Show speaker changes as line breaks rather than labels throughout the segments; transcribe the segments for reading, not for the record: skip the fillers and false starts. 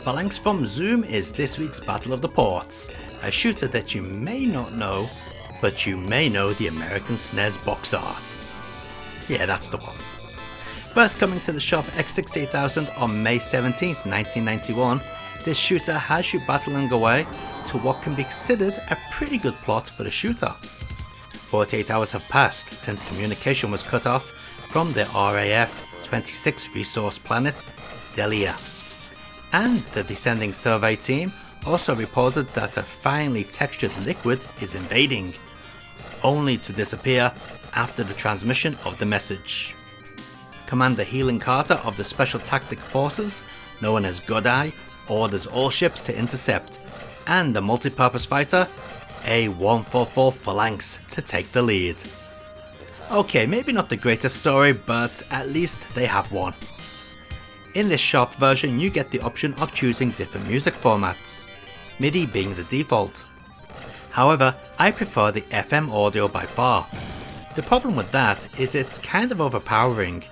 Phalanx from Zoom is this week's Battle of the Ports, a shooter that you may not know, but you may know the American SNES box art. Yeah, that's the one. First coming to the shop X68000 on May 17th, 1991, this shooter has you battling away to what can be considered a pretty good plot for the shooter. 48 hours have passed since communication was cut off from the RAF 26th resource planet, Delia. And the descending survey team also reported that a finely textured liquid is invading, only to disappear after the transmission of the message. Commander Healing Carter of the Special Tactic Forces, known as Godai, orders all ships to intercept, and the multi-purpose fighter, A144 Phalanx, to take the lead. Okay, maybe not the greatest story, but at least they have one. In this shop version you get the option of choosing different music formats, MIDI being the default. However, I prefer the FM audio by far. The problem with that is it's kind of overpowering,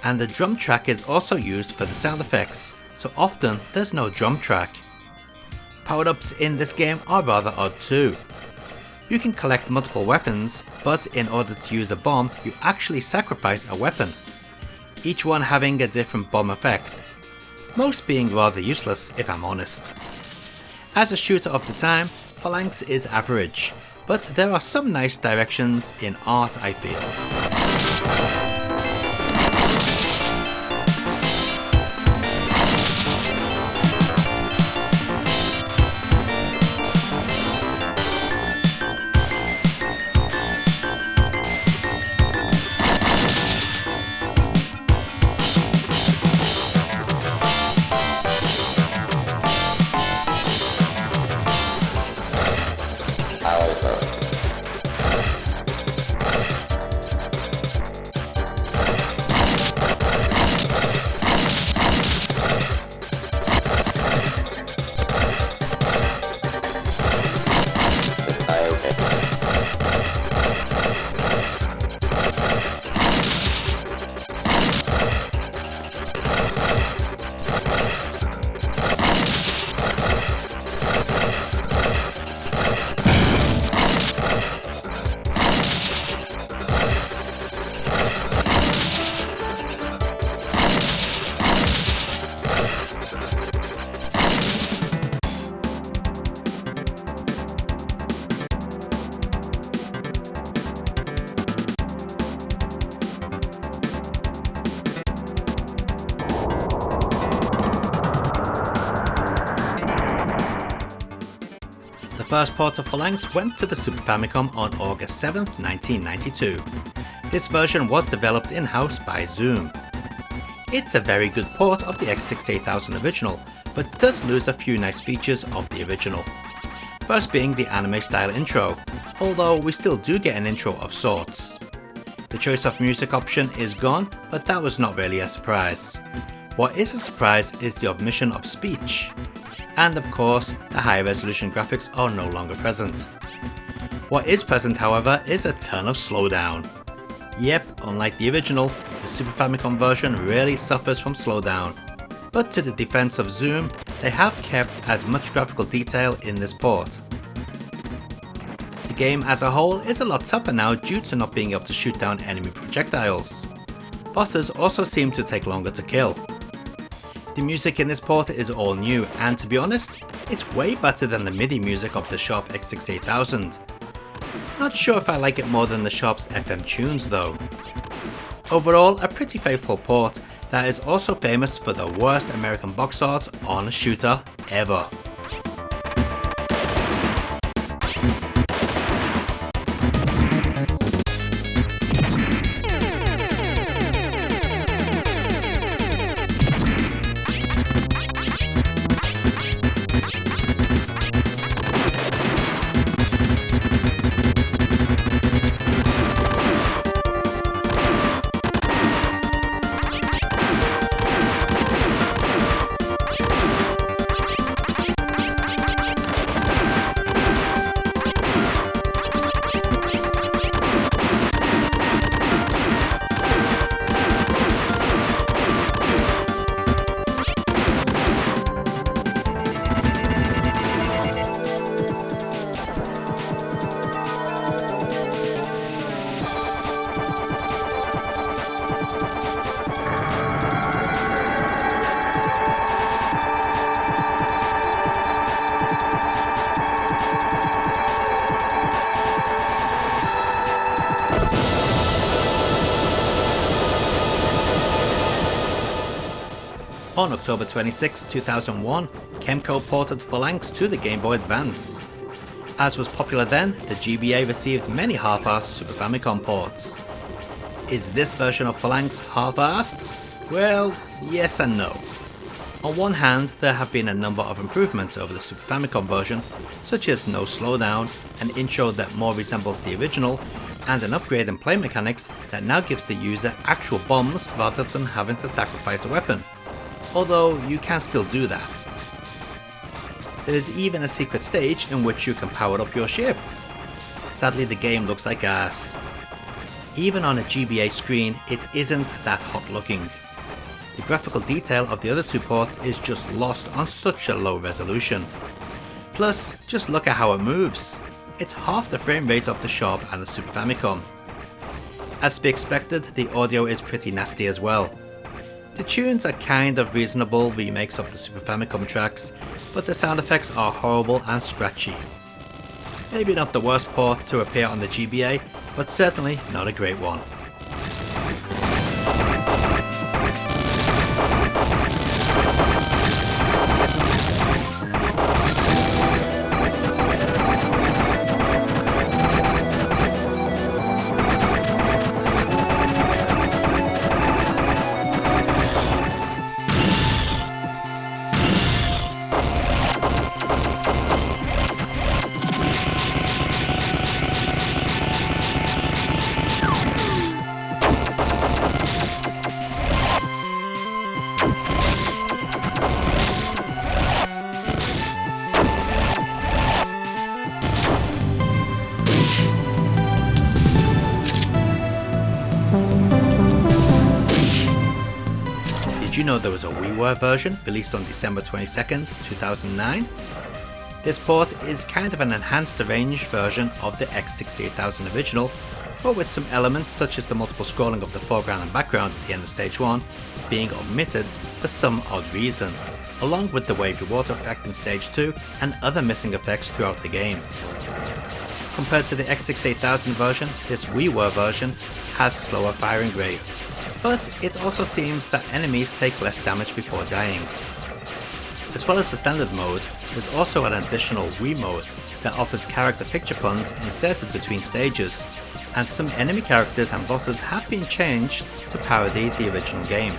and the drum track is also used for the sound effects, so often there's no drum track. Power-ups in this game are rather odd too. You can collect multiple weapons, but in order to use a bomb you actually sacrifice a weapon, each one having a different bomb effect, most being rather useless if I'm honest. As a shooter of the time, Phalanx is average, but there are some nice directions in art I feel. The first port of Phalanx went to the Super Famicom on August 7th, 1992. This version was developed in-house by Zoom. It's a very good port of the X68000 original, but does lose a few nice features of the original. First being the anime style intro, although we still do get an intro of sorts. The choice of music option is gone, but that was not really a surprise. What is a surprise is the omission of speech. And of course, the high resolution graphics are no longer present. What is present however is a ton of slowdown. Yep, unlike the original, the Super Famicom version really suffers from slowdown. But to the defense of Zoom, they have kept as much graphical detail in this port. The game as a whole is a lot tougher now due to not being able to shoot down enemy projectiles. Bosses also seem to take longer to kill. The music in this port is all new, and to be honest, it's way better than the MIDI music of the Sharp X68000. Not sure if I like it more than the Sharp's FM tunes though. Overall, a pretty faithful port that is also famous for the worst American box art on a shooter ever. On October 26, 2001, Kemco ported Phalanx to the Game Boy Advance. As was popular then, the GBA received many half-assed Super Famicom ports. Is this version of Phalanx half-assed? Well, yes and no. On one hand, there have been a number of improvements over the Super Famicom version, such as no slowdown, an intro that more resembles the original, and an upgrade in play mechanics that now gives the user actual bombs rather than having to sacrifice a weapon. Although you can still do that. There is even a secret stage in which you can power up your ship. Sadly, the game looks like ass. Even on a GBA screen, it isn't that hot looking. The graphical detail of the other two ports is just lost on such a low resolution. Plus, just look at how it moves. It's half the frame rate of the Sharp and the Super Famicom. As to be expected, the audio is pretty nasty as well. The tunes are kind of reasonable remakes of the Super Famicom tracks, but the sound effects are horrible and scratchy. Maybe not the worst port to appear on the GBA, but certainly not a great one. Did you know there was a WiiWare version released on December 22nd, 2009? This port is kind of an enhanced range version of the X68000 original, but with some elements such as the multiple scrolling of the foreground and background at the end of stage 1 being omitted for some odd reason, along with the wavy water effect in stage 2 and other missing effects throughout the game. Compared to the X68000 version, this WiiWare version has slower firing rate, but it also seems that enemies take less damage before dying. As well as the standard mode, there's also an additional Wii mode that offers character picture puns inserted between stages, and some enemy characters and bosses have been changed to parody the original game.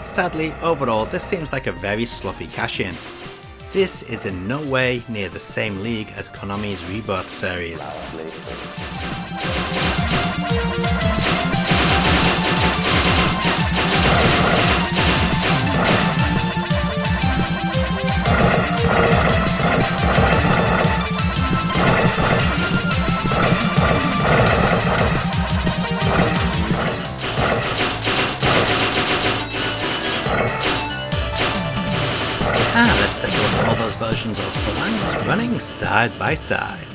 Sadly, overall this seems like a very sloppy cash-in. This is in no way near the same league as Konami's Rebirth series. And let's take a look at all those versions of Phalanx running side by side.